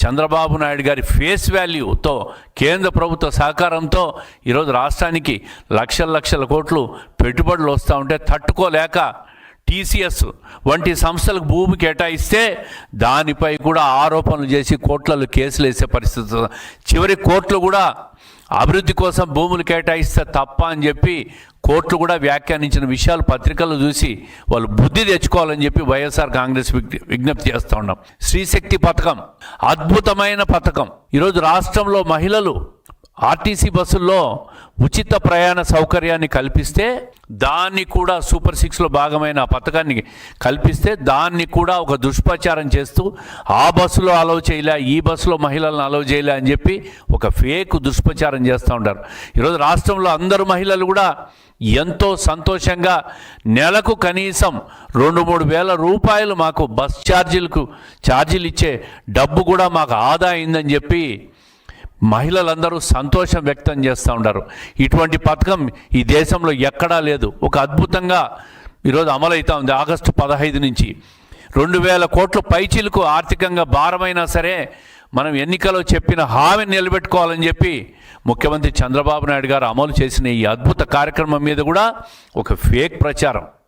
చంద్రబాబు నాయుడు గారి ఫేస్ వాల్యూతో కేంద్ర ప్రభుత్వ సహకారంతో ఈరోజు రాష్ట్రానికి లక్షల లక్షల కోట్లు పెట్టుబడులు వస్తూ ఉంటే తట్టుకోలేక టీసీఎస్ వంటి సంస్థలకు భూమి కేటాయిస్తే దానిపై కూడా ఆరోపణలు చేసి కోర్టులలో కేసులు వేసే పరిస్థితి. చివరి కోర్టులు కూడా అభివృద్ధి కోసం భూములు కేటాయిస్తే తప్ప అని చెప్పి కోర్టులు కూడా వ్యాఖ్యానించిన విషయాలు పత్రికల్లో చూసి వాళ్ళు బుద్ధి తెచ్చుకోవాలని చెప్పి వైఎస్ఆర్ కాంగ్రెస్ విజ్ఞప్తి చేస్తూ ఉన్నాం. స్త్రీశక్తి పథకం అద్భుతమైన పథకం. ఈరోజు రాష్ట్రంలో మహిళలు ఆర్టీసీ బస్సుల్లో ఉచిత ప్రయాణ సౌకర్యాన్ని కల్పిస్తే దాన్ని కూడా సూపర్ 6లో భాగమైన పథకాన్ని కల్పిస్తే దాన్ని కూడా ఒక దుష్ప్రచారం చేస్తూ ఆ బస్సులో అలౌ చేయలే, ఈ బస్సులో మహిళలను అలౌ చేయలే అని చెప్పి ఒక ఫేక్ దుష్ప్రచారం చేస్తూ ఉంటారు. ఈరోజు రాష్ట్రంలో అందరు మహిళలు కూడా ఎంతో సంతోషంగా నెలకు కనీసం 2-3 వేల రూపాయలు మాకు బస్ ఛార్జీలు ఇచ్చే డబ్బు కూడా మాకు ఆదా అయిందని చెప్పి మహిళలందరూ సంతోషం వ్యక్తం చేస్తూ ఉంటారు. ఇటువంటి పథకం ఈ దేశంలో ఎక్కడా లేదు. ఒక అద్భుతంగా ఈరోజు అమలవుతూ ఉంది. ఆగస్టు 15 నుంచి 2000 కోట్ల పైచీలకు ఆర్థికంగా భారమైనా సరే మనం ఎన్నికలో చెప్పిన హామీని నిలబెట్టుకోవాలని చెప్పి ముఖ్యమంత్రి చంద్రబాబు నాయుడు గారు అమలు చేసిన ఈ అద్భుత కార్యక్రమం మీద కూడా ఒక ఫేక్ ప్రచారం.